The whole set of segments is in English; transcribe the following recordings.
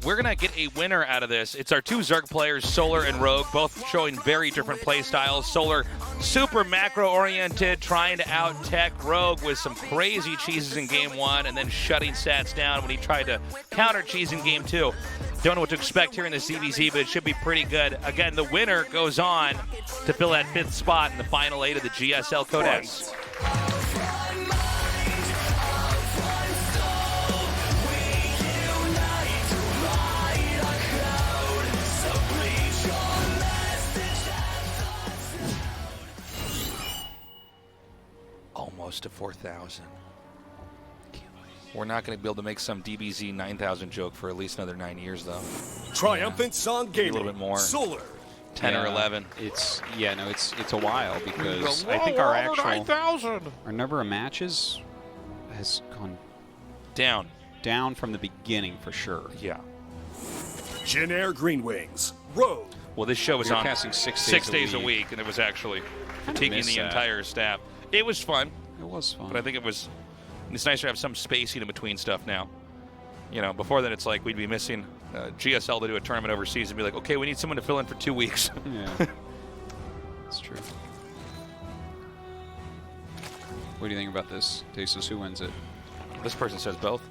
We're going to get a winner out of this. It's our two Zerg players, Solar and Rogue, both showing very different play styles. Solar, super macro-oriented, trying to out-tech Rogue with some crazy cheeses in Game 1 and then shutting stats down when he tried to counter cheese in Game 2. Don't know what to expect here in the ZVZ, but it should be pretty good. Again, the winner goes on to fill that 5th spot in the Final 8 of the GSL Codex. Almost to 4,000. We're not going to be able to make some DBZ 9,000 joke for at least another 9 years, though. Triumphant Song Gaming. A little bit more. Solar. 10 or 11. It's it's a while because I think our actual 9,000. Our number of matches has gone down from the beginning for sure. Yeah. Jin Air Green Wings. Rogue. Well, this show was on casting 6 days a week, and it was actually fatiguing the that. entire staff. It was fun. It was fun. But I think it's nice to have some spacing in between stuff now. You know, before then it's like we'd be missing GSL to do a tournament overseas and be like, okay, we need someone to fill in for 2 weeks. Yeah, that's true. What do you think about this, Tasus? Who wins it? This person says both.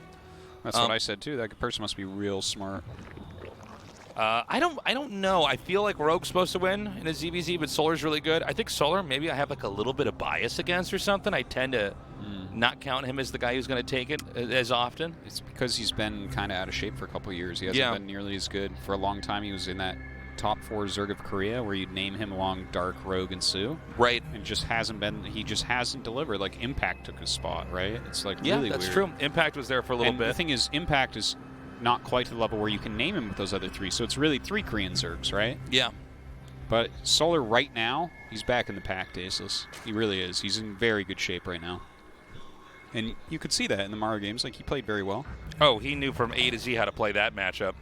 That's what I said too. That person must be real smart. I don't know. I feel like Rogue's supposed to win in a ZVZ, but Solar's really good. I think Solar, maybe I have like a little bit of bias against or something. I tend to not count him as the guy who's going to take it as often. It's because he's been kind of out of shape for a couple of years. He hasn't been nearly as good. For a long time, he was in that top 4 Zerg of Korea where you'd name him along Dark, Rogue, and Sue. Right. And he just hasn't delivered. Like, Impact took his spot, right? It's like yeah, really that's weird. true. Impact was there for a little bit. The thing is, Impact is not quite to the level where you can name him with those other 3. So it's really 3 Korean Zergs, right? Yeah. But Solar right now, he's back in the pack, Daceless. He really is. He's in very good shape right now. And you could see that in the Mario games. Like, he played very well. Oh, he knew from A to Z how to play that matchup.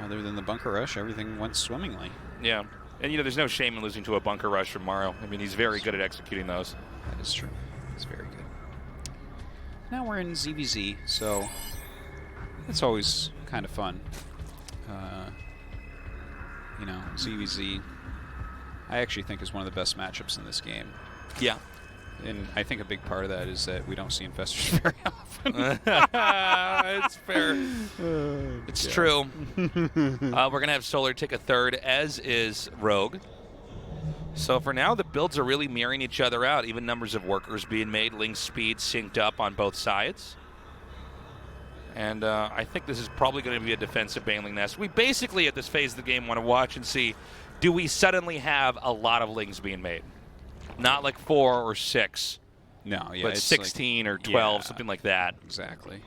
Other than the bunker rush, everything went swimmingly. Yeah. And, you know, there's no shame in losing to a bunker rush from Mario. I mean, he's very good at executing those. That is true. He's very good. Now we're in ZVZ, so it's always kind of fun. You know, ZVZ, I actually think is one of the best matchups in this game. Yeah. And I think a big part of that is that we don't see infestors very often. It's fair. It's true. We're going to have Solar take a 3rd, as is Rogue. So for now, the builds are really mirroring each other out. Even numbers of workers being made, Link speed synced up on both sides. And I think this is probably going to be a defensive Baneling nest. We basically, at this phase of the game, want to watch and see, do we suddenly have a lot of Lings being made? Not like 4 or 6. No, yeah. But it's 16 like, or 12, something like that. Exactly.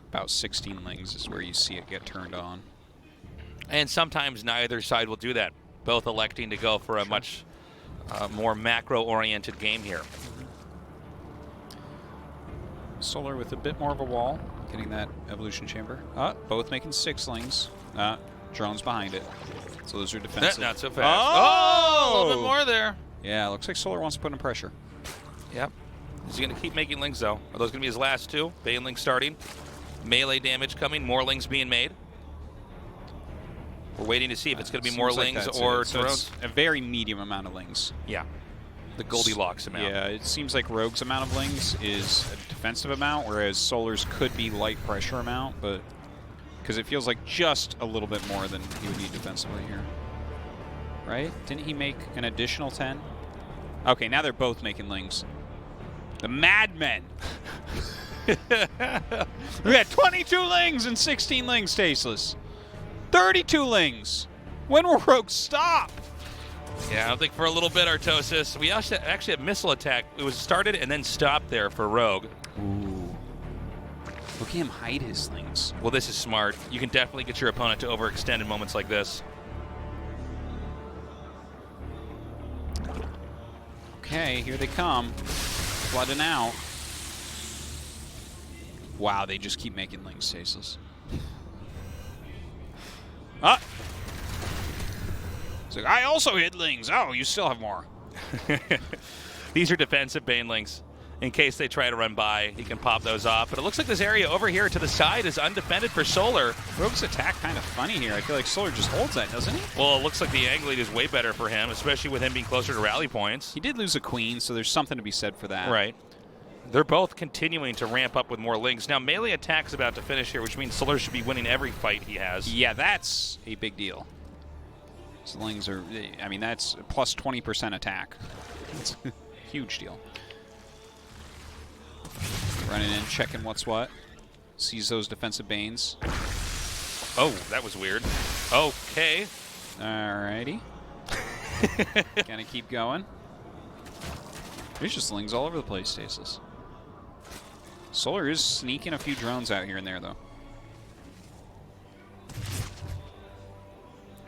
About 16 Lings is where you see it get turned on. And sometimes neither side will do that, both electing to go for a much more macro-oriented game here. Solar with a bit more of a wall, getting that evolution chamber. Both making 6 Lings. Drones behind it. So those are defensive. Not so fast. Oh! A little bit more there. Yeah, looks like Solar wants to put in pressure. Yep. Is he going to keep making Lings, though? Are those going to be his last 2? Baneling starting. Melee damage coming. More Lings being made. We're waiting to see if it's going to be more Lings or drones. It's a very medium amount of Lings. Yeah. The Goldilocks amount. Yeah, it seems like Rogue's amount of Lings is a defensive amount, whereas Solar's could be light pressure amount, but because it feels like just a little bit more than he would need defensively here. Right? Didn't he make an additional 10? Okay, now they're both making Lings. The madmen! We had 22 Lings and 16 Lings, Tasteless. 32 Lings! When will Rogue stop? Yeah, I don't think for a little bit, Artosis. We actually had missile attack. It was started and then stopped there for Rogue. Ooh. Look at him hide his Lings. Well, this is smart. You can definitely get your opponent to overextend in moments like this. Okay, here they come. Flooding out. Wow, they just keep making Lings, Tasteless. It's like, I also hit Lings. Oh, you still have more. These are defensive Banelings. in case they try to run by. He can pop those off. But it looks like this area over here to the side is undefended for Solar. Rogue's attack kind of funny here. I feel like Solar just holds that, doesn't he? Well, it looks like the angle lead is way better for him, especially with him being closer to rally points. He did lose a queen, so there's something to be said for that. Right. They're both continuing to ramp up with more lings. Now, melee attack's about to finish here, which means Solar should be winning every fight he has. Yeah, that's a big deal. So lings are, I mean, that's plus 20% attack. It's a huge deal. Running in, checking what's what. Sees those defensive banes. Oh, that was weird. Okay. Alrighty. Gonna keep going. There's just lings all over the place, Stasis. Solar is sneaking a few drones out here and there, though.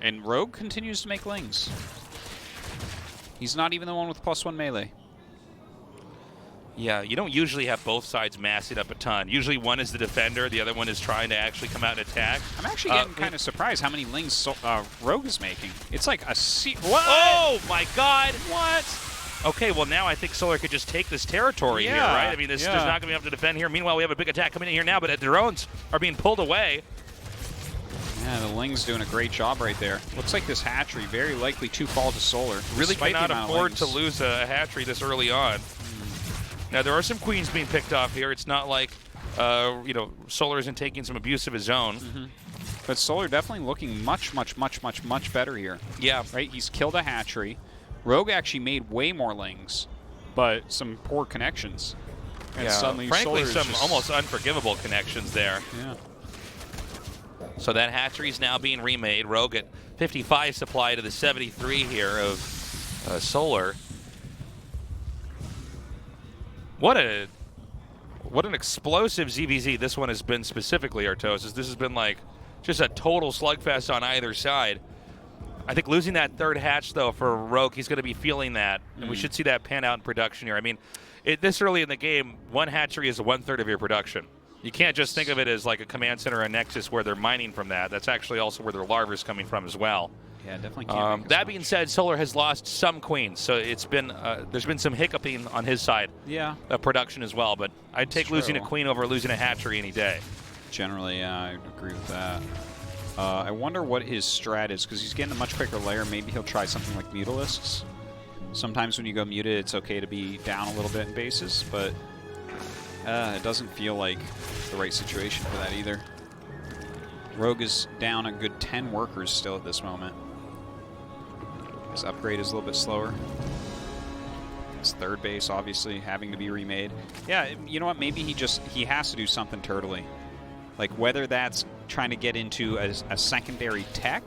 And Rogue continues to make lings. He's not even the one with +1 melee. Yeah, you don't usually have both sides massing up a ton. Usually one is the defender, the other one is trying to actually come out and attack. I'm actually getting kind of surprised how many lings Rogue is making. It's like a What? Oh, my God. What? Okay, well, now I think Solar could just take this territory here, right? I mean, there's not going to be enough to defend here. Meanwhile, we have a big attack coming in here now, but the drones are being pulled away. Yeah, the Ling's doing a great job right there. Looks like this hatchery very likely to fall to Solar. Really cannot afford to lose a hatchery this early on. Now, there are some queens being picked off here. It's not like, you know, Solar isn't taking some abuse of his own. But Solar definitely looking much better here. Yeah. Right? He's killed a hatchery. Rogue actually made way more lings, but some poor connections. And suddenly frankly, Solar some almost unforgivable connections there. Yeah. So that hatchery's now being remade. Rogue at 55 supply to the 73 here of Solar. What an explosive ZVZ this one has been specifically, Artosis. This has been like just a total slugfest on either side. I think losing that third hatch, though, for Rogue, he's going to be feeling that. And we should see that pan out in production here. I mean, this early in the game, one hatchery is 1/3 of your production. You can't just think of it as like a command center or a nexus where they're mining from that. That's actually also where their larvae is coming from as well. Yeah, definitely can't. That being said, Solar has lost some queens, so it's been there's been some hiccuping on his side of production as well. But I'd take losing a queen over losing a hatchery any day. Generally, yeah, I agree with that. I wonder what his strat is, because he's getting a much quicker layer. Maybe he'll try something like Mutalisks. Sometimes when you go muted, it's okay to be down a little bit in bases, but it doesn't feel like the right situation for that either. Rogue is down a good 10 workers still at this moment. His upgrade is a little bit slower. His third base, obviously, having to be remade. Yeah, you know what? Maybe he has to do something turtly. Like, whether that's trying to get into a secondary tech.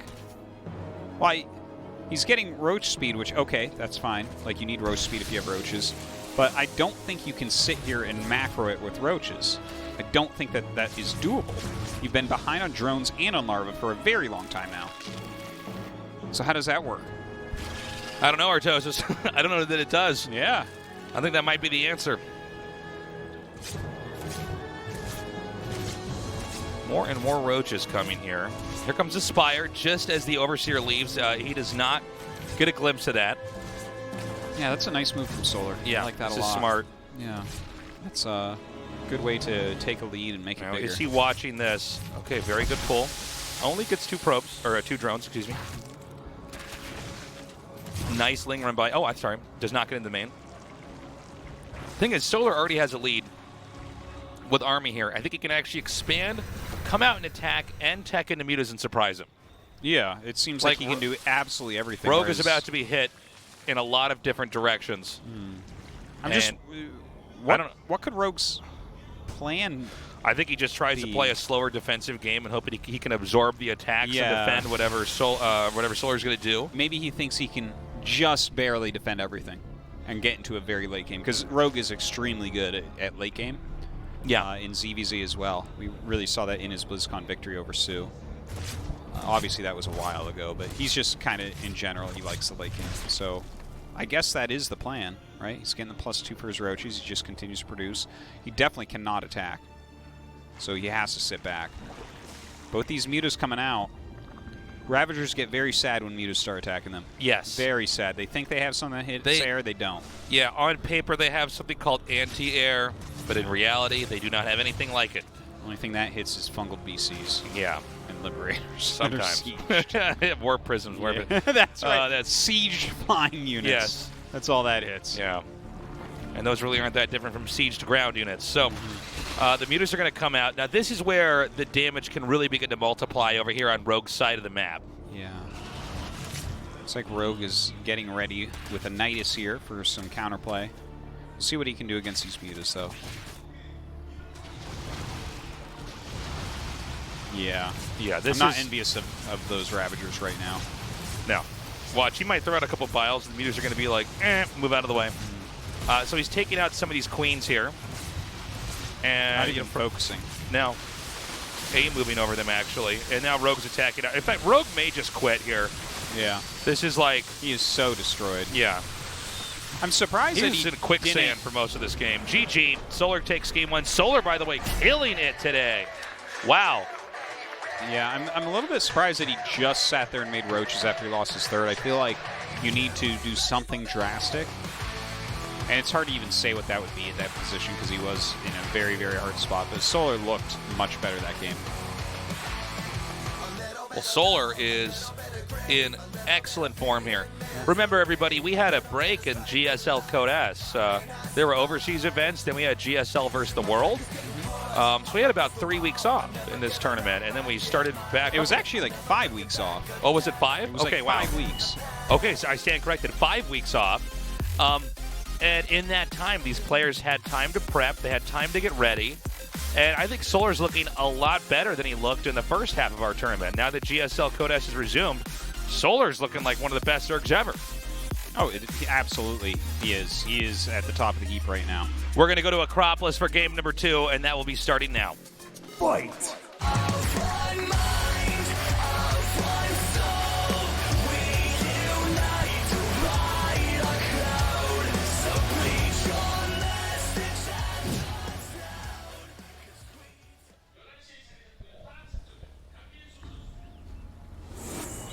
Well, he's getting roach speed, which, okay, that's fine. Like, you need roach speed if you have roaches. But I don't think you can sit here and macro it with roaches. I don't think that is doable. You've been behind on drones and on larvae for a very long time now. So how does that work? I don't know, Artosis. I don't know that it does. Yeah. I think that might be the answer. More and more roaches coming here. Here comes the Spire just as the Overseer leaves. He does not get a glimpse of that. Yeah, that's a nice move from Solar. Yeah, I like that a lot. This is smart. Yeah. That's a good way to take a lead and make it bigger. Is he watching this? Okay, very good pull. Only gets 2 probes, or 2 drones, excuse me. Nice ling run by. Oh, I'm sorry. Does not get in the main. Thing is, Solar already has a lead with Army here. I think he can actually expand, come out and attack, and tech into mutas and surprise him. Yeah, it seems like he can do absolutely everything. Rogue is about to be hit in a lot of different directions. I'm just... What could Rogue's plan? I think he just tries to play a slower defensive game and hope that he can absorb the attacks and defend whatever Solar's going to do. Maybe he thinks he can just barely defend everything and get into a very late game, because Rogue is extremely good at late game. Yeah. In ZVZ as well. We really saw that in his BlizzCon victory over Sue. Obviously, that was a while ago, but he's just kind of, in general, he likes the late game. So I guess that is the plan, right? He's getting the +2 for his roaches. He just continues to produce. He definitely cannot attack. So he has to sit back. Both these mutas coming out. Ravagers get very sad when mutas start attacking them. Yes. Very sad. They think they have something that hits air, they don't. Yeah, on paper they have something called anti-air, but in reality they do not have anything like it. Only thing that hits is fungal BCs. Yeah. And Liberators. Sometimes. Warp prisms. Warp That's right. That's siege flying units. Yes. That's all that hits. Yeah. And those really aren't that different from siege to ground units. So the mutas are going to come out. Now this is where the damage can really begin to multiply over here on Rogue's side of the map. Yeah. Looks like Rogue is getting ready with a Nidus here for some counterplay. We'll see what he can do against these mutas, though. Yeah. Yeah, I'm not envious of those Ravagers right now. No. Watch, he might throw out a couple biles, and the mutas are going to be like, move out of the way. So he's taking out some of these queens here. And not even focusing. Now, moving over them, actually. And now Rogue's attacking. In fact, Rogue may just quit here. Yeah. This is like... He is so destroyed. Yeah. I'm surprised that he's in quicksand for most of this game. GG. Solar takes game 1. Solar, by the way, killing it today. Wow. Yeah, I'm a little bit surprised that he just sat there and made roaches after he lost his third. I feel like you need to do something drastic. And it's hard to even say what that would be at that position because he was in a very, very hard spot. But Solar looked much better that game. Well, Solar is in excellent form here. Remember, everybody, we had a break in GSL Code S. There were overseas events, then we had GSL versus the world. So we had about 3 weeks off in this tournament, and then we started back. It was actually like 5 weeks off. Oh, was it 5? It was okay, like 5 wow. weeks. Okay, so I stand corrected. 5 weeks off. And in that time, these players had time to prep. They had time to get ready. And I think Solar's looking a lot better than he looked in the first half of our tournament. Now that GSL Code S is resumed, Solar's looking like one of the best Zergs ever. Oh, absolutely. He is. He is at the top of the heap right now. We're going to go to Acropolis for game number 2, and that will be starting now. Fight!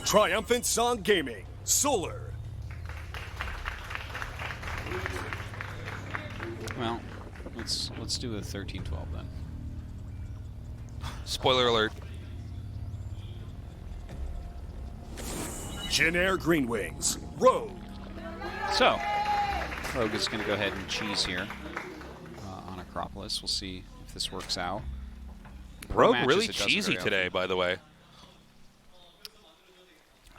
Triumphant Song Gaming, Solar. Well, let's do a 13-12 then. Spoiler alert. Jin Air Green Wings, Rogue. So, Rogue is going to go ahead and cheese here on Acropolis. We'll see if this works out. Rogue really cheesy today, by the way.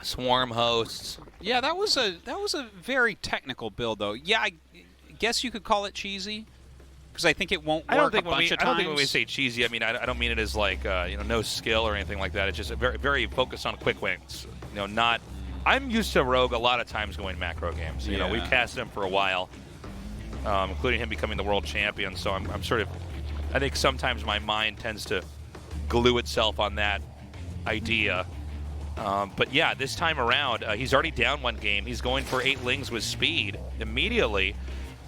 Swarm hosts. Yeah, that was a very technical build, though. Yeah, I guess you could call it cheesy because I think it won't work a bunch of times. I don't think when we say cheesy, I mean I don't mean it as like no skill or anything like that. It's just very very focused on quick wins. Not. I'm used to Rogue a lot of times going macro games. You know, we've casted him for a while, including him becoming the world champion. So I'm sort of. I think sometimes my mind tends to glue itself on that idea. But yeah, this time around, he's already down 1 game. He's going for 8 lings with speed immediately.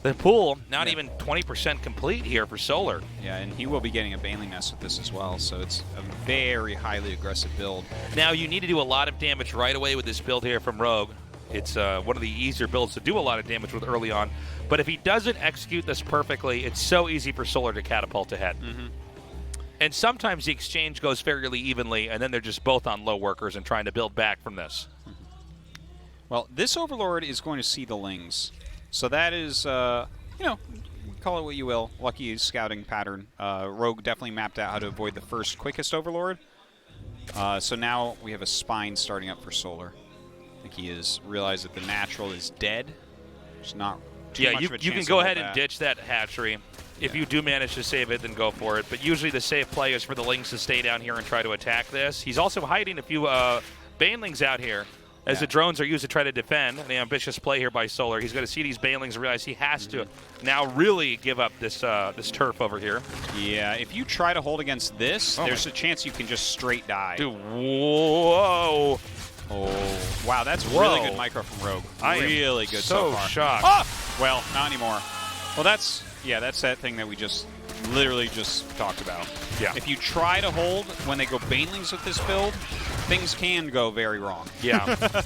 The pool, not even 20% complete here for Solar. Yeah, and he will be getting a Baneling Nest with this as well, so it's a very highly aggressive build. Now, you need to do a lot of damage right away with this build here from Rogue. It's one of the easier builds to do a lot of damage with early on. But if he doesn't execute this perfectly, it's so easy for Solar to catapult ahead. Mm-hmm. And sometimes the exchange goes fairly evenly, and then they're just both on low workers and trying to build back from this. Well, this Overlord is going to see the Lings. So that is, call it what you will. Lucky scouting pattern. Rogue definitely mapped out how to avoid the first quickest Overlord. So now we have a Spine starting up for Solar. I think he has realized that the natural is dead. There's not too much of a chance you can go ahead and ditch that hatchery. If you do manage to save it, then go for it. But usually the safe play is for the Lings to stay down here and try to attack this. He's also hiding a few Banelings out here as the drones are used to try to defend. An ambitious play here by Solar. He's going to see these Banelings and realize he has to now really give up this this turf over here. Yeah, if you try to hold against this, there's a chance you can just straight die. Dude, whoa. Oh, wow, that's really good micro from Rogue. Really good so far. Shocked. Oh! Well, not anymore. Well, that's that thing that we just literally just talked about. Yeah. If you try to hold when they go Banelings with this build, things can go very wrong. Yeah.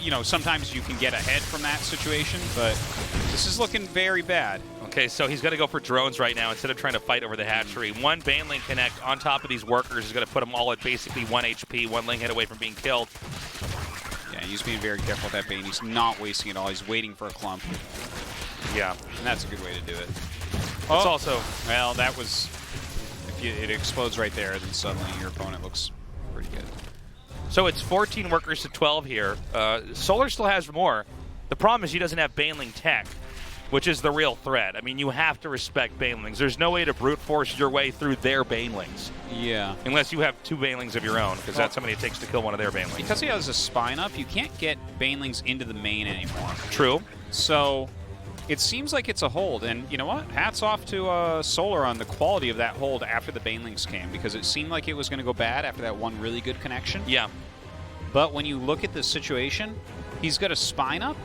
You know, sometimes you can get ahead from that situation, but this is looking very bad. Okay, so he's going to go for drones right now instead of trying to fight over the hatchery. One Baneling Connect on top of these workers is going to put them all at basically 1 HP, 1 Ling hit away from being killed. Yeah, he's being very careful with that Bane. He's not wasting it all. He's waiting for a clump. Yeah. And that's a good way to do it. It's also... Well, that was... If it explodes right there, then suddenly your opponent looks pretty good. So it's 14 workers to 12 here. Solar still has more. The problem is he doesn't have Baneling tech, which is the real threat. I mean, you have to respect Banelings. There's no way to brute force your way through their Banelings. Yeah. Unless you have 2 Banelings of your own, because that's how many it takes to kill one of their Banelings. Because he has a spine up, you can't get Banelings into the main anymore. True. So it seems like it's a hold. And you know what? Hats off to Solar on the quality of that hold after the Banelings came, because it seemed like it was going to go bad after that one really good connection. Yeah. But when you look at the situation, he's got a spine up.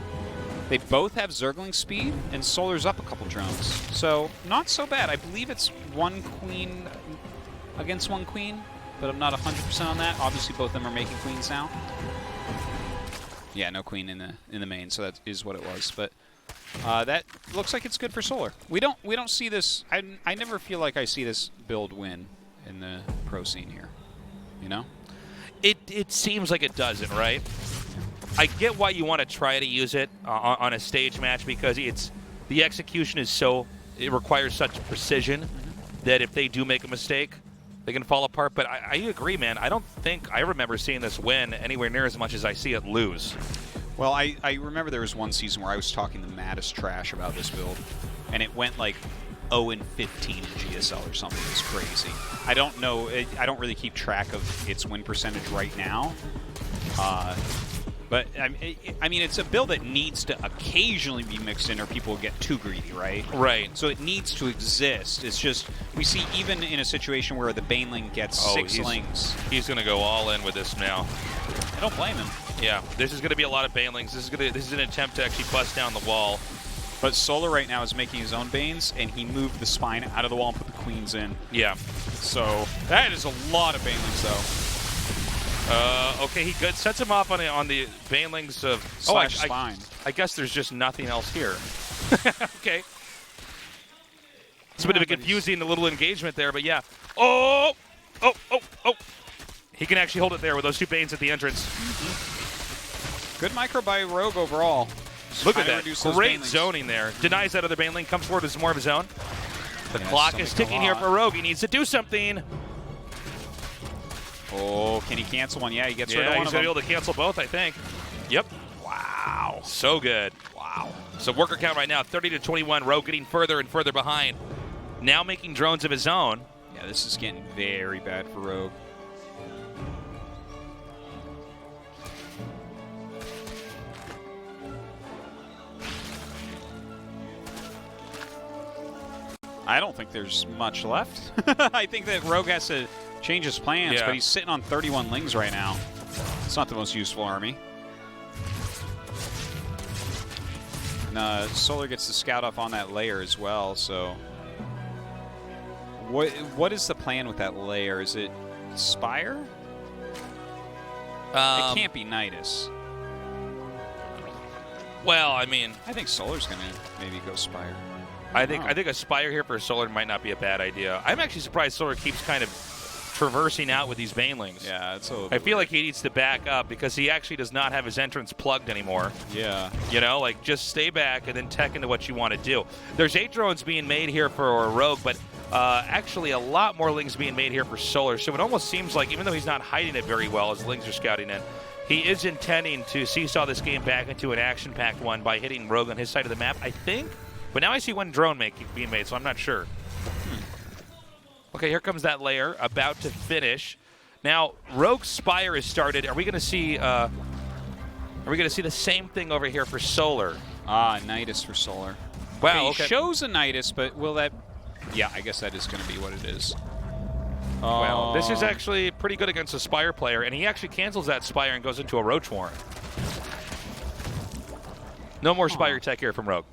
They both have Zergling speed, and Solar's up a couple drones. So, not so bad. I believe it's 1 queen against 1 queen, but I'm not 100% on that. Obviously, both of them are making queens now. Yeah, no queen in the main, so that is what it was. But that looks like it's good for Solar. We don't see this. I never feel like I see this build win in the pro scene here. You know? It seems like it doesn't, right? I get why you want to try to use it on a stage match, because the execution is it requires such precision that if they do make a mistake, they can fall apart. But I agree, man. I don't think I remember seeing this win anywhere near as much as I see it lose. Well, I remember there was one season where I was talking the maddest trash about this build, and it went like 0-15 in GSL or something. It's crazy. I don't know. I don't really keep track of its win percentage right now. But, I mean, it's a build that needs to occasionally be mixed in or people get too greedy, right? Right. So it needs to exist. It's just, we see even in a situation where the Baneling gets 6 Lings. He's going to go all in with this now. I don't blame him. Yeah, this is going to be a lot of Banelings. This is an attempt to actually bust down the wall. But Solar right now is making his own Banes, and he moved the spine out of the wall and put the queens in. Yeah. So that is a lot of Banelings, though. Okay, he good sets him off on the Banelings of spine. I guess there's just nothing else here. Okay. It's a bit of a confusing little engagement there, but yeah. Oh! He can actually hold it there with those 2 Banes at the entrance. Good micro by Rogue overall. Look at that. Great zoning there. Denies that other Baneling, comes forward as more of his own. The clock is ticking here for Rogue. He needs to do something. Oh, can he cancel one? Yeah, he gets rid of one. Yeah, he's going to be able to cancel both, I think. Yep. Wow. So good. Wow. So worker count right now, 30-21. Rogue getting further and further behind. Now making drones of his own. Yeah, this is getting very bad for Rogue. I don't think there's much left. I think that Rogue has to change his plans, but he's sitting on 31 Lings right now. It's not the most useful army. And Solar gets the scout up on that layer as well, so... What is the plan with that layer? Is it Spire? It can't be Nidus. Well, I mean... I think Solar's going to maybe go Spire. I think a Spire here for Solar might not be a bad idea. I'm actually surprised Solar keeps kind of traversing out with these Banelings. Yeah, it's a little I feel like he needs to back up because he actually does not have his entrance plugged anymore. Yeah. You know, like just stay back and then tech into what you want to do. There's 8 drones being made here for Rogue, but actually a lot more Lings being made here for Solar. So it almost seems like, even though he's not hiding it very well as Lings are scouting in, he is intending to seesaw this game back into an action-packed one by hitting Rogue on his side of the map, I think. But now I see one drone being made, so I'm not sure. Okay, here comes that layer, about to finish. Now, Rogue Spire is started. Are we going to see? Are we going to see the same thing over here for Solar? Nidus for Solar. Wow. Okay, he shows a Nidus, but will that? Yeah, I guess that is going to be what it is. Well, this is actually pretty good against a Spire player, and he actually cancels that Spire and goes into a Roach Warren. No more Spire tech here from Rogue.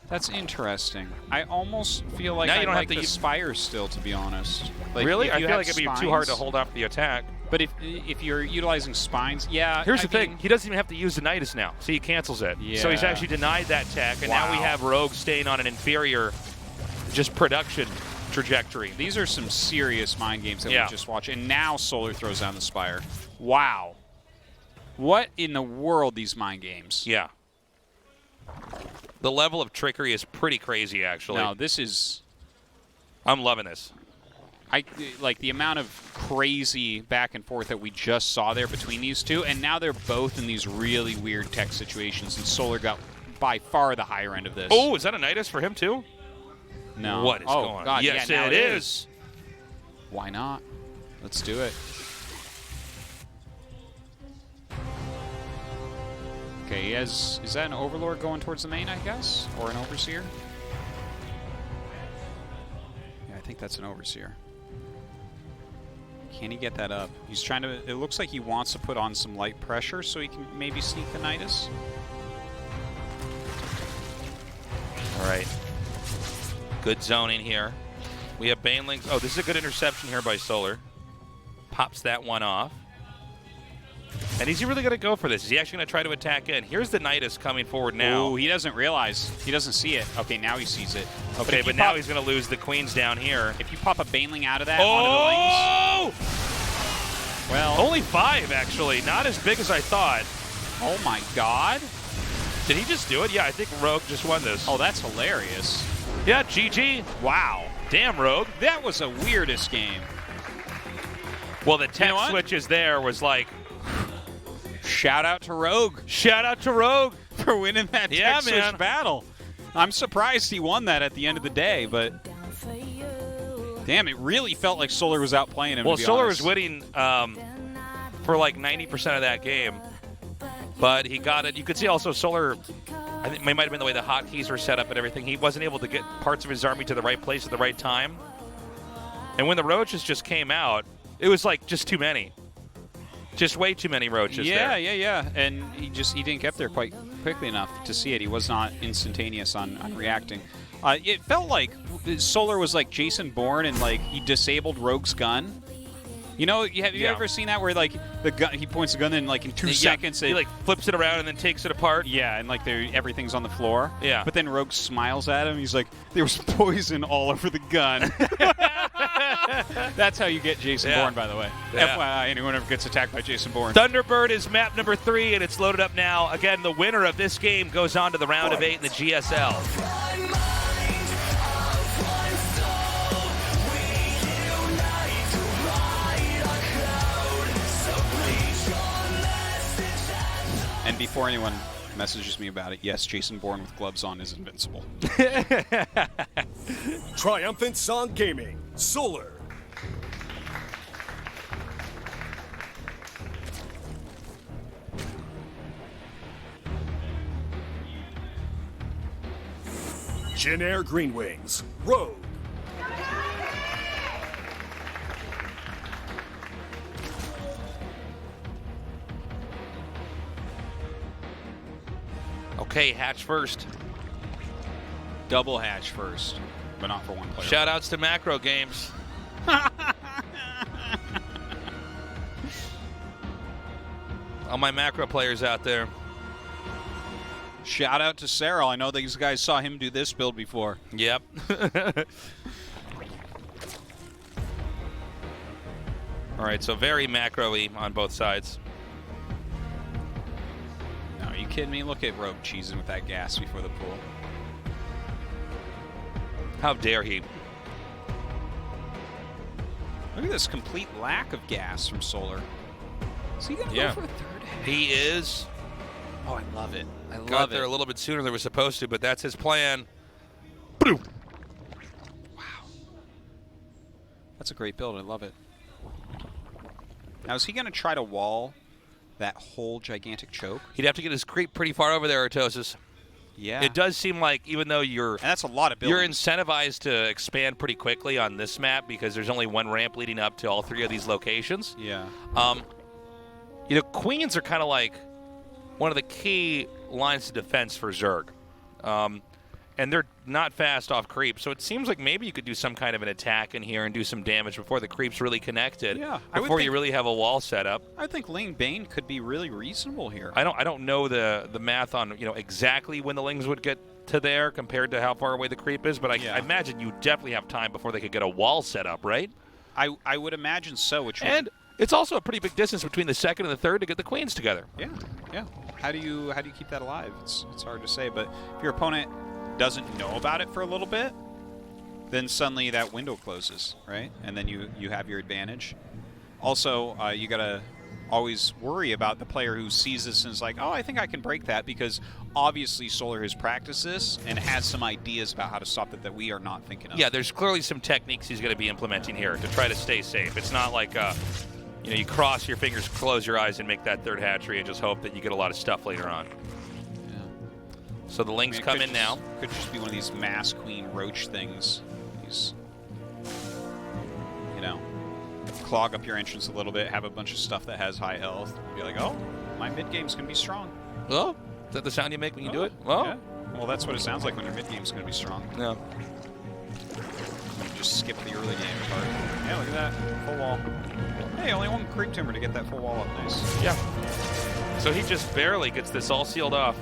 That's interesting. I almost feel like now I you don't like have to the Spire still, to be honest. Like, really? I feel like it'd be spines, too hard to hold off the attack. But if you're utilizing spines, yeah. Here's the thing. He doesn't even have to use the Nidus now. See, he cancels it. Yeah. So he's actually denied that tech, and now we have Rogue staying on an inferior just production trajectory. These are some serious mind games that we just watched. And now Solar throws down the Spire. Wow. What in the world, these mind games? Yeah. The level of trickery is pretty crazy, actually. No, this is... I'm loving this. Like the amount of crazy back and forth that we just saw there between these two, and now they're both in these really weird tech situations, and Solar got by far the higher end of this. Oh, is that a Nidus for him, too? No. What is going on? God, yes, yeah, it is. Why not? Let's do it. Okay, he has... Is that an Overlord going towards the main, I guess? Or an Overseer? Yeah, I think that's an Overseer. Can he get that up? He's trying to... It looks like he wants to put on some light pressure so he can maybe sneak the Nidus. All right. Good zoning here. We have Banelings. Oh, this is a good interception here by Solar. Pops that one off. And is he really going to go for this? Is he actually going to try to attack in? Here's the Nidus coming forward now. Oh, he doesn't realize. He doesn't see it. Okay, now he sees it. Okay, but now he's going to lose the queens down here. If you pop a Baneling out of that onto the lanes... Well... Only 5, actually. Not as big as I thought. Oh, my God. Did he just do it? Yeah, I think Rogue just won this. Oh, that's hilarious. Yeah, GG. Wow. Damn, Rogue. That was the weirdest game. Well, the tech switches there was like... Shout out to Rogue. Shout out to Rogue. For winning that tech switch battle. I'm surprised he won that at the end of the day, but... Damn, it really felt like Solar was outplaying him, well, to be Solar honest. was winning for like 90% of that game. But he got it. You could see also Solar... I think it might have been the way the hotkeys were set up and everything. He wasn't able to get parts of his army to the right place at the right time. And when the roaches just came out, it was like just too many. Just way too many roaches there. Yeah. And he didn't get there quite quickly enough to see it. He was not instantaneous on reacting. It felt like Solar was like Jason Bourne and like he disabled Rogue's gun. You know, have you ever seen that where like the gun, he points the gun and like in 2 seconds he like flips it around and then takes it apart? Yeah, and like everything's on the floor. Yeah. But then Rogue smiles at him. He's like, there was poison all over the gun. That's how you get Jason Bourne, by the way. Yeah. FYI, anyone ever gets attacked by Jason Bourne. Thunderbird is map number 3, and it's loaded up now. Again, the winner of this game goes on to the round of 8 in the GSL. And before anyone messages me about it, yes, Jason Bourne with gloves on is invincible. Triumphant Song Gaming, Solar. Jin Green Wings, Rogue. Okay, hatch first. Double hatch first, but not for one player. Shout-outs to Macro Games. All my Macro players out there. Shout out to Cyril. I know these guys saw him do this build before. Yep. All right, so very macro-y on both sides. No, are you kidding me? Look at Rogue cheesing with that gas before the pool. How dare he? Look at this complete lack of gas from Solar. Is he going to go for a third hatch? He is. Oh, I love it. I love Got it. there a little bit sooner than we were supposed to, but that's his plan. Wow. That's a great build. I love it. Now, is he going to try to wall that whole gigantic choke? He'd have to get his creep pretty far over there, Artosis. Yeah. It does seem like even though and that's a lot of building. you're incentivized to expand pretty quickly on this map because there's only one ramp leading up to all 3 of these locations. Yeah. You know, queens are kind of like one of the key lines of defense for Zerg. And they're not fast off creep, so it seems like maybe you could do some kind of an attack in here and do some damage before the creep's really connected. Yeah, before you really have a wall set up. I think Ling Bane could be really reasonable here. I don't know the math on exactly when the Lings would get to there compared to how far away the creep is, but I imagine you definitely have time before they could get a wall set up, right? I would imagine so. And it's also a pretty big distance between the second and the third to get the queens together. Yeah. How do you keep that alive? It's hard to say, but if your opponent doesn't know about it for a little bit, then suddenly that window closes, right? And then you have your advantage. Also, you gotta always worry about the player who sees this and is like, oh, I think I can break that, because obviously Solar has practiced this and has some ideas about how to stop it that we are not thinking of. Yeah, there's clearly some techniques he's going to be implementing here to try to stay safe. It's not like, you cross your fingers, close your eyes, and make that third hatchery and just hope that you get a lot of stuff later on. Yeah. So the Lings come in now. Could just be one of these mass queen roach things. These, clog up your entrance a little bit, have a bunch of stuff that has high health, be like, oh, my mid game's gonna be strong. Oh, is that the sound you make when you do it? Oh. Yeah. Well, that's what it sounds like when your mid game's gonna be strong. Yeah. You just skip the early game part. Yeah, look at that. Full wall. Hey, only one creep timber to get that full wall up. Nice. Yeah. So he just barely gets this all sealed off.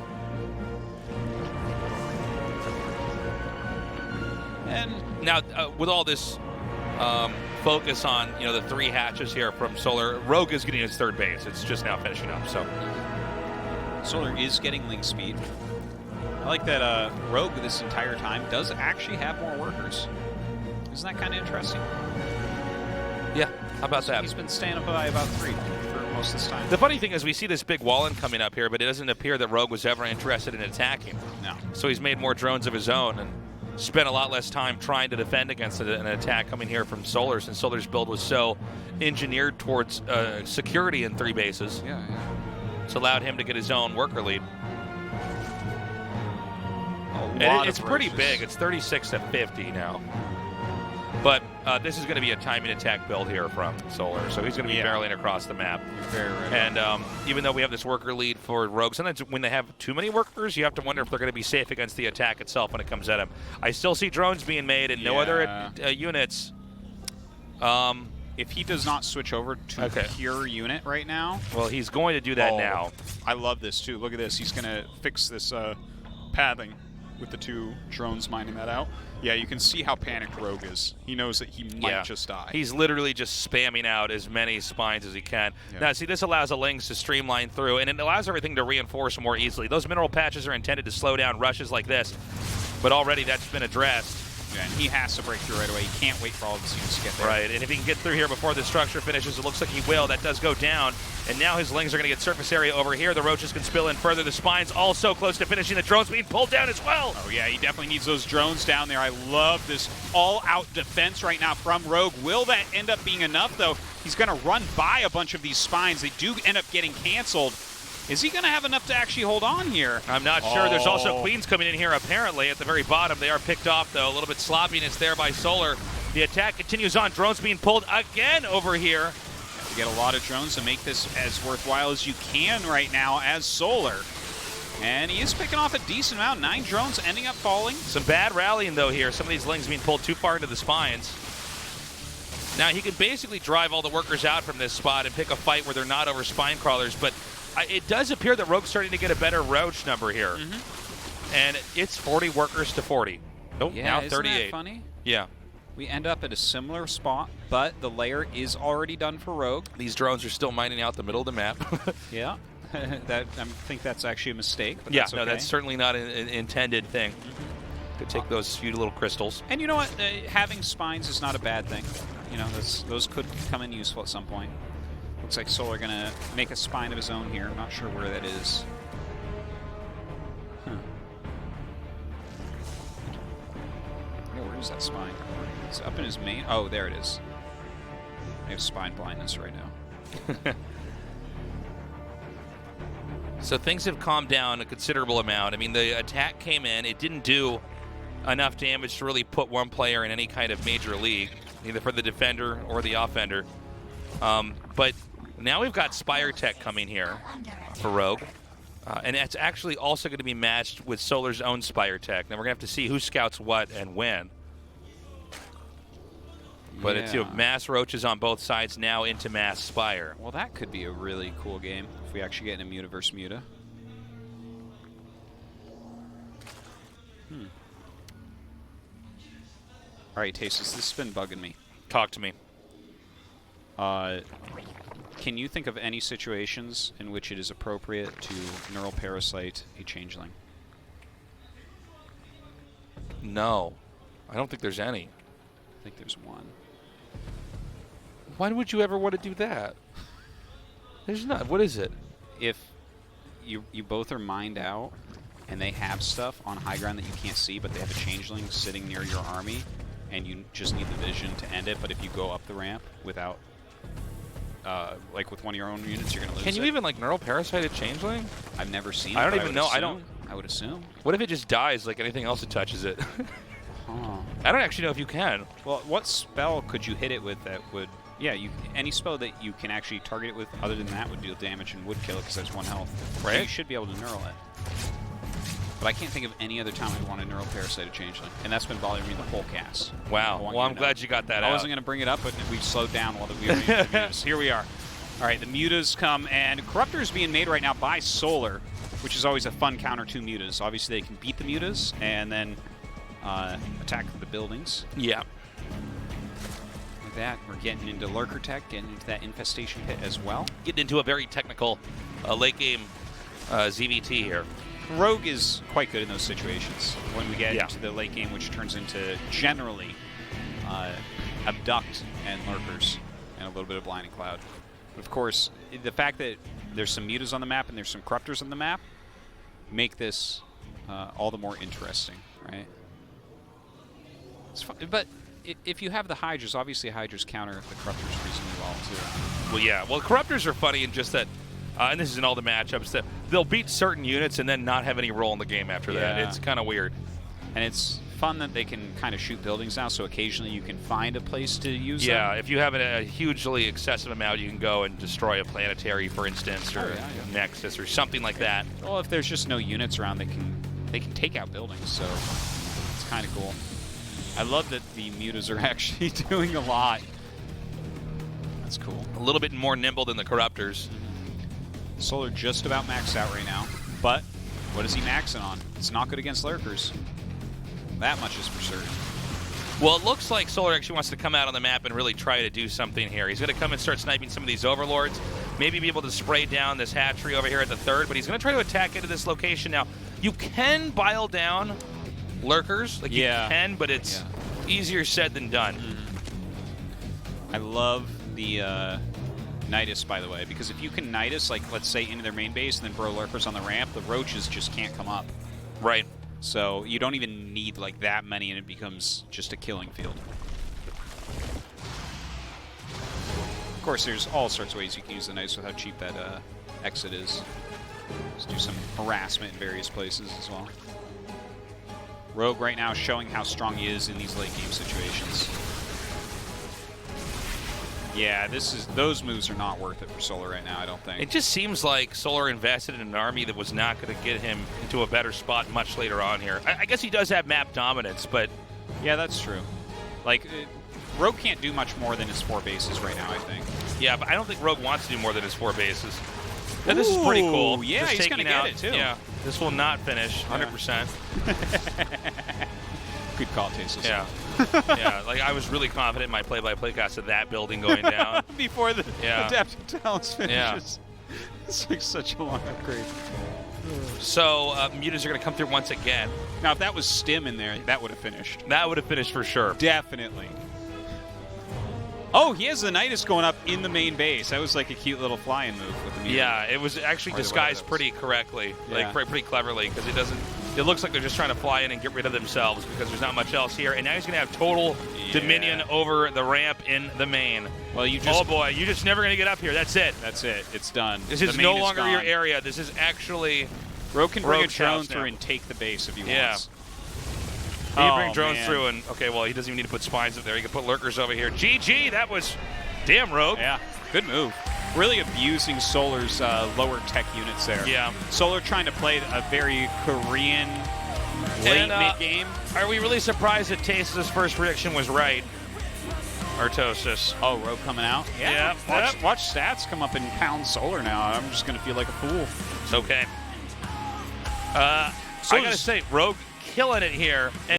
And now, with all this focus on the 3 hatches here from Solar, Rogue is getting his third base. It's just now finishing up. So Solar is getting link speed. I like that Rogue this entire time does actually have more workers. Isn't that kind of interesting? Yeah, how about that? He's been staying up by about 3 for most of this time. The funny thing is we see this big wall-in coming up here, but it doesn't appear that Rogue was ever interested in attacking. No. So he's made more drones of his own and spent a lot less time trying to defend against an attack coming here from Solar, since Solar's build was so engineered towards security in 3 bases. Yeah. It's allowed him to get his own worker lead. It's pretty big. It's 36 to 50 now. But this is going to be a timing attack build here from Solar, so he's going to be barreling across the map. Very right. And even though we have this worker lead for Rogue, sometimes when they have too many workers, you have to wonder if they're going to be safe against the attack itself when it comes at him. I still see drones being made and no other units. If he does not switch over to pure unit right now... Well, he's going to do that now. I love this, too. Look at this. He's going to fix this pathing with the 2 drones mining that out. Yeah, you can see how panicked Rogue is. He knows that he might just die. He's literally just spamming out as many spines as he can. Yeah. Now, see, this allows the Lings to streamline through, and it allows everything to reinforce more easily. Those mineral patches are intended to slow down rushes like this, but already that's been addressed. Yeah, and he has to break through right away. He can't wait for all of his units to get there. Right, and if he can get through here before the structure finishes, it looks like he will. That does go down, and now his Lings are going to get surface area over here. The roaches can spill in further. The spines also close to finishing. The drones being pulled down as well. Oh, yeah, he definitely needs those drones down there. I love this all-out defense right now from Rogue. Will that end up being enough, though? He's going to run by a bunch of these spines. They do end up getting canceled. Is he going to have enough to actually hold on here? I'm not sure. There's also queens coming in here, apparently, at the very bottom. They are picked off, though. A little bit sloppiness there by Solar. The attack continues on. Drones being pulled again over here. You get a lot of drones to make this as worthwhile as you can right now as Solar. And he is picking off a decent amount. 9 drones ending up falling. Some bad rallying, though, here. Some of these Lings being pulled too far into the spines. Now, he can basically drive all the workers out from this spot and pick a fight where they're not over spine crawlers, but it does appear that Rogue's starting to get a better roach number here. And it's 40 workers to 40. Nope, now 38. Isn't that funny? Yeah. We end up at a similar spot, but the layer is already done for Rogue. These drones are still mining out the middle of the map. Yeah. I think that's actually a mistake. But yeah, that's okay. No, that's certainly not an intended thing. Could take those few little crystals. And you know what? Having spines is not a bad thing. Those could come in useful at some point. Looks like Solar going to make a spine of his own here. I'm not sure where that is. Yeah, where is that spine? It's up in his main. Oh, there it is. I have spine blindness right now. So things have calmed down a considerable amount. I mean, the attack came in. It didn't do enough damage to really put one player in any kind of major league, either for the defender or the offender. But now we've got Spire Tech coming here for Rogue. And it's actually also going to be matched with Solar's own Spire tech. Now we're going to have to see who scouts what and when. But it's mass roaches on both sides now into mass Spire. Well, that could be a really cool game if we actually get in a Muta versus Muta. All right, Tasis, this has been bugging me. Talk to me. Can you think of any situations in which it is appropriate to neural parasite a changeling? No. I don't think there's any. I think there's one. Why would you ever want to do that? There's not. What is it? If you both are mined out and they have stuff on high ground that you can't see, but they have a changeling sitting near your army, and you just need the vision to end it, but if you go up the ramp without, like with one of your own units, you're going to lose it. Can you even, like, neural parasite a changeling? I've never seen it. I don't even know. I would assume. What if it just dies like anything else that touches it? Oh. I don't actually know if you can. Well, what spell could you hit it with that would... Yeah, any spell that you can actually target it with other than that would deal damage and would kill it because that's 1 health. Right. So you should be able to neural it. But I can't think of any other time I'd want to neural parasite a changeling. And that's been bothering me the whole cast. Wow. Well, I'm glad you got that out. I wasn't going to bring it up, but we slowed down while we were in the mutas. Here we are. All right, the mutas come, and Corruptor is being made right now by Solar, which is always a fun counter to mutas. Obviously, they can beat the mutas and then attack the buildings. Yeah. Like that, we're getting into Lurker Tech, getting into that infestation pit as well. Getting into a very technical late game ZVT here. Rogue is quite good in those situations when we get into the late game, which turns into generally Abduct and Lurkers and a little bit of Blinding Cloud. But of course, the fact that there's some mutas on the map and there's some corruptors on the map make this all the more interesting, right? It's fun. But if you have the Hydras, obviously Hydras counter the corruptors reasonably well too. Well, yeah. Well, corruptors are funny in just that. And this is in all the matchups, that they'll beat certain units and then not have any role in the game after that. It's kind of weird. And it's fun that they can kind of shoot buildings now, so occasionally you can find a place to use them. Yeah, if you have a hugely excessive amount, you can go and destroy a planetary, for instance, or Nexus, or something like that. Well, if there's just no units around, they can take out buildings, so it's kind of cool. I love that the mutas are actually doing a lot. That's cool. A little bit more nimble than the corruptors. Solar just about maxed out right now, but what is he maxing on? It's not good against Lurkers. That much is for certain. Well, it looks like Solar actually wants to come out on the map and really try to do something here. He's going to come and start sniping some of these Overlords, maybe be able to spray down this hatchery over here at the third, but he's going to try to attack into this location. Now, you can bile down Lurkers, like you can, but it's easier said than done. I love the Nidus, by the way, because if you can Nidus, like, let's say, into their main base and then burrow Lurkers on the ramp, the Roaches just can't come up. Right. So you don't even need, like, that many, and it becomes just a killing field. Of course, there's all sorts of ways you can use the Nidus with how cheap that exit is. Just do some harassment in various places as well. Rogue right now showing how strong he is in these late game situations. Yeah, those moves are not worth it for Solar right now, I don't think. It just seems like Solar invested in an army that was not going to get him into a better spot much later on here. I guess he does have map dominance, but... Yeah, that's true. Like, Rogue can't do much more than his 4 bases right now, I think. Yeah, but I don't think Rogue wants to do more than his 4 bases. Now, this is pretty cool. Yeah, just he's going to get it, too. Yeah, this will not finish, 100%. Good call, Tasis. Yeah. Yeah, like I was really confident in my play-by-play cast of that building going down. Before the Adaptive Talents finishes. Yeah. It's like such a long upgrade. So, mutas are going to come through once again. Now, if that was Stim in there, that would have finished. That would have finished for sure. Definitely. Oh, he has the Nidus going up in the main base. That was like a cute little fly-in move with the muta. Yeah, it was actually disguised pretty correctly, like pretty cleverly, because it doesn't. It looks like they're just trying to fly in and get rid of themselves because there's not much else here. And now he's going to have total dominion over the ramp in the main. Well, you just... Oh, boy. You're just never going to get up here. That's it. That's it. It's done. This is no longer your area. This is actually... Rogue can bring a drone through and take the base if he wants. He can bring drones through and... Okay, well, he doesn't even need to put spines up there. He can put Lurkers over here. GG. That was... Damn, Rogue. Yeah. Good move. Really abusing Solar's lower tech units there. Yeah. Solar trying to play a very Korean late mid-game. Are we really surprised that Tase's first prediction was right? Artosis. Oh, Rogue coming out? Yeah. Watch stats come up and pound Solar now. I'm just going to feel like a fool. It's okay. I got to say, Rogue killing it here.